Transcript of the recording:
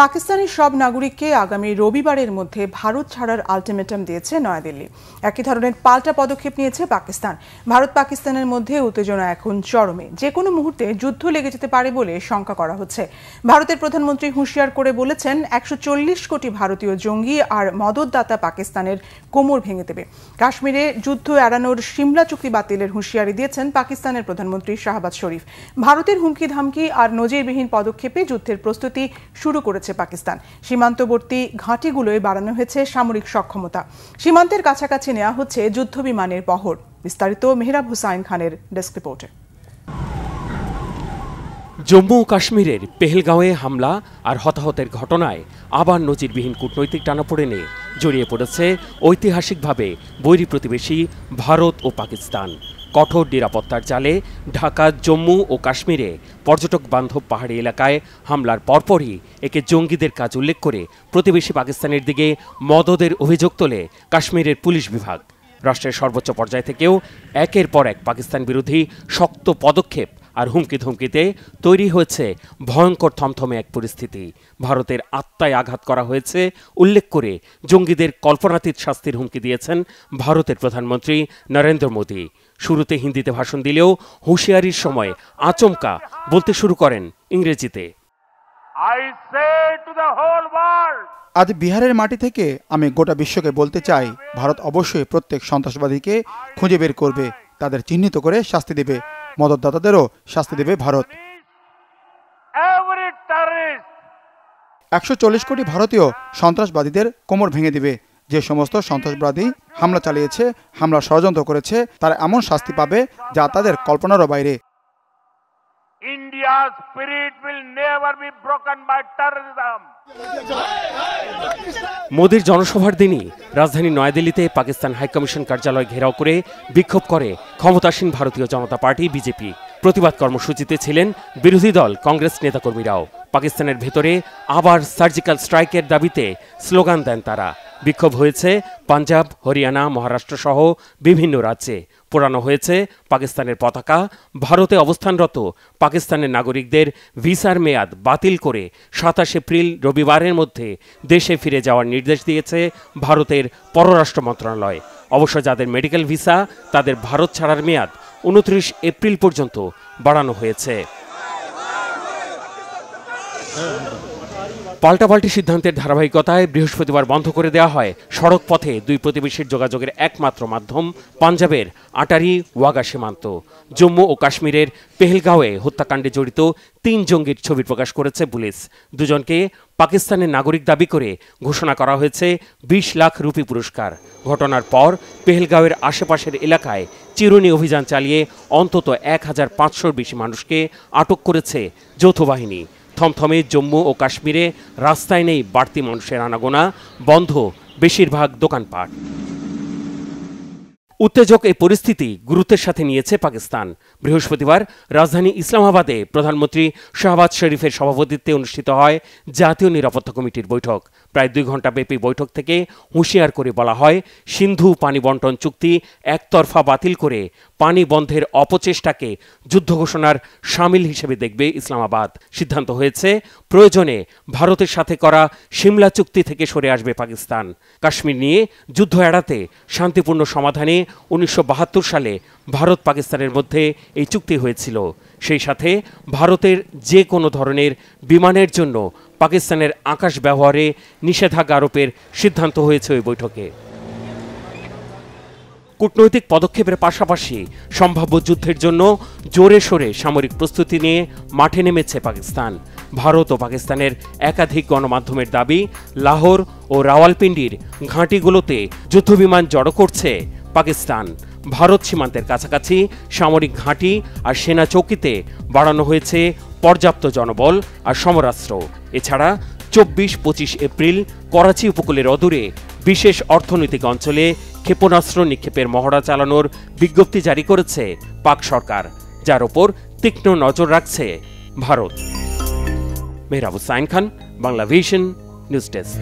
পাকিস্তানের সব নাগরিককে আগামী রবিবারের মধ্যে ভারত ছাড়ার আলটিমেটাম দিয়েছে নয়াদিল্লি। একই ধরনের পাল্টা পদক্ষেপ নিয়েছে পাকিস্তান। ভারত পাকিস্তানের মধ্যে উত্তেজনা এখন চরমে। যে কোনো মুহূর্তে যুদ্ধ লেগে যেতে পারে বলে শঙ্কা করা হচ্ছে। ভারতের প্রধানমন্ত্রী হুঁশিয়ার করে বলেছেন ১৪০ কোটি ভারতীয় জঙ্গি আর মদতদাতা পাকিস্তানের কোমর ভেঙে দেবে। কাশ্মীরে যুদ্ধ এড়ানোর সিমলা চুক্তি বাতিলের হুঁশিয়ারি দিয়েছেন পাকিস্তানের প্রধানমন্ত্রী শাহবাজ শরীফ। ভারতের হুমকি ধামকি আর নজিরবিহীন পদক্ষেপে যুদ্ধের প্রস্তুতি শুরু করেছে পাকিস্তান। সীমান্তবর্তী ঘাঁটিগুলোয় বাড়ানো হয়েছে সামরিক সক্ষমতা। সীমান্তের কাছাকাছি নেওয়া হচ্ছে যুদ্ধ বিমানের বহর। বিস্তারিত মেহরাব হুসাইন খানের ডেস্ক রিপোর্টে। জম্মু ও কাশ্মীরের পেহেলগাঁওয়ে হামলা আর হতাহতের ঘটনায় আবার নজিরবিহীন কূটনৈতিক টানাপোড়েনে জড়িয়ে পড়েছে ঐতিহাসিকভাবে বৈরী প্রতিবেশী ভারত ও পাকিস্তান। কঠোর নিরাপত্তার জালে ঢাকা, জম্মু ও কাশ্মীরে পর্যটক বান্ধব পাহাড়ি এলাকায় হামলার পরপরই একে জঙ্গিদের কাজ উল্লেখ করে প্রতিবেশী পাকিস্তানের দিকে মদদের অভিযোগ তোলে কাশ্মীরের পুলিশ বিভাগ। রাষ্ট্রের সর্বোচ্চ পর্যায় থেকেও একের পর এক পাকিস্তান বিরোধী শক্ত পদক্ষেপ আর হুমকি ধমকিতে তৈরি হয়েছে ভয়ঙ্কর থমথমে এক পরিস্থিতি। ভারতের আত্মায় আঘাত করা হয়েছে উল্লেখ করে জঙ্গিদের কল্পনাতীত শাস্তির হুমকি দিয়েছেন ভারতের প্রধানমন্ত্রী নরেন্দ্র মোদী। শুরুতে হিন্দিতে ভাষণ দিলেও হুঁশিয়ারির সময় আচমকা বলতে শুরু করেন ইংরেজিতে। আজ বিহারের মাটি থেকে আমি গোটা বিশ্বকে বলতে চাই, ভারত অবশ্যই প্রত্যেক সন্ত্রাসবাদীকে খুঁজে বের করবে, তাদের চিহ্নিত করে শাস্তি দেবে। মদতদাতাদেরও শাস্তি দেবে ভারত। ১৪০ কোটি ভারতীয় সন্ত্রাসবাদীদের কোমর ভেঙে দিবে। যে সমস্ত সন্ত্রাসবাদী হামলা চালিয়েছে, হামলা ষড়যন্ত্র করেছে, তারা এমন শাস্তি পাবে যা তাদের কল্পনারও বাইরে। মোদির জনসভার দিনই রাজধানী নয়াদিল্লিতে পাকিস্তান হাইকমিশন কার্যালয় ঘেরাও করে বিক্ষোভ করে ক্ষমতাসীন ভারতীয় জনতা পার্টি বিজেপি। প্রতিবাদ কর্মসূচিতে ছিলেন বিরোধী দল কংগ্রেস নেতাকর্মীরাও। পাকিস্তানের ভেতরে আবার সার্জিক্যাল স্ট্রাইকের দাবিতে স্লোগান দেন তারা। বিক্ষোভ হয়েছে পাঞ্জাব, হরিয়ানা, মহারাষ্ট্র সহ বিভিন্ন রাজ্যে। পোড়ানো হয়েছে পাকিস্তানের পতাকা। ভারতে অবস্থানরত পাকিস্তানের নাগরিকদের ভিসার মেয়াদ বাতিল করে ২৭ এপ্রিল রবিবারের মধ্যে দেশে ফিরে যাওয়ার নির্দেশ দিয়েছে ভারতের পররাষ্ট্র মন্ত্রণালয়। অবশ্য যাদের মেডিকেল ভিসা, তাদের ভারত ছাড়ার মেয়াদ ২৯ এপ্রিল পর্যন্ত বাড়ানো হয়েছে। পাল্টাপাল্টি সিদ্ধান্তের ধারাবাহিকতায় বৃহস্পতিবার বন্ধ করে দেওয়া হয় সড়ক পথে দুই প্রতিবেশীর যোগাযোগের একমাত্র মাধ্যম পাঞ্জাবের আটারি ওয়াগা সীমান্ত। জম্মু ও কাশ্মীরের পেহেলগাঁওয়ে হত্যাকাণ্ডে জড়িত ৩ জঙ্গির ছবি প্রকাশ করেছে পুলিশ। দুজনকে পাকিস্তানের নাগরিক দাবি করে ঘোষণা করা হয়েছে ২০ লাখ রুপি পুরস্কার। ঘটনার পর পেহেলগাঁওয়ের আশেপাশের এলাকায় চিরুনি অভিযান চালিয়ে অন্তত ১৫০০-র বেশি মানুষকে আটক করেছে যৌথ বাহিনী। থমথমে জম্মু ও কাশ্মীরে রাস্তায় নেই বাড়তি মানুষের আনাগোনা, বন্ধ বেশিরভাগ দোকানপাট। উত্তেজক এই পরিস্থিতি গুরুত্বের সাথে নিয়েছে পাকিস্তান। বৃহস্পতিবার রাজধানী ইসলামাবাদে প্রধানমন্ত্রী শাহবাজ শরীফের সভাপতিত্বে অনুষ্ঠিত হয় জাতীয় নিরাপত্তা কমিটির বৈঠক। প্রায় ২ ঘণ্টাব্যাপী বৈঠক থেকে হুঁশিয়ার করে বলা হয়, সিন্ধু পানি বন্টন চুক্তি একতরফা বাতিল করে পানি বন্ধের অপচেষ্টাকে যুদ্ধ ঘোষণার শামিল হিসেবে দেখবে ইসলামাবাদ। সিদ্ধান্ত হয়েছে প্রয়োজনে ভারতের সাথে করা সিমলা চুক্তি থেকে সরে আসবে পাকিস্তান। কাশ্মীর নিয়ে যুদ্ধ এড়াতে শান্তিপূর্ণ সমাধানে ১৯৭২ সালে ভারত পাকিস্তানের মধ্যে এই চুক্তি হয়েছিল। সেই সাথে ভারতের যে কোনো ধরনের বিমানের জন্য পাকিস্তানের আকাশ ব্যবহারে নিষেধাজ্ঞা আরোপের সিদ্ধান্ত হয়েছে ওই বৈঠকে। কূটনৈতিক পদক্ষেপের পাশাপাশি সম্ভাব্য যুদ্ধের জন্য জোরে সোরে সামরিক প্রস্তুতি নিয়ে মাঠে নেমেছে পাকিস্তান। ভারত ও পাকিস্তানের একাধিক গণমাধ্যমের দাবি, লাহোর ও রাওয়ালপিন্ডির ঘাঁটিগুলোতে যুদ্ধবিমান জড়ো করছে পাকিস্তান। ভারত সীমান্তের কাছাকাছি সামরিক ঘাঁটি আর সেনা চৌকিতে বাড়ানো হয়েছে পর্যাপ্ত জনবল আর সমরাস্ত্র। এছাড়া ২৪-২৫ এপ্রিল করাচি উপকূলের অদূরে বিশেষ অর্থনৈতিক অঞ্চলে ক্ষেপণাস্ত্র নিক্ষেপের মহড়া চালানোর বিজ্ঞপ্তি জারি করেছে পাক সরকার, যার ওপর তীক্ষ্ণ নজর রাখছে Bharat. Mehrab Hussain Khan, Bangla vision, news desk.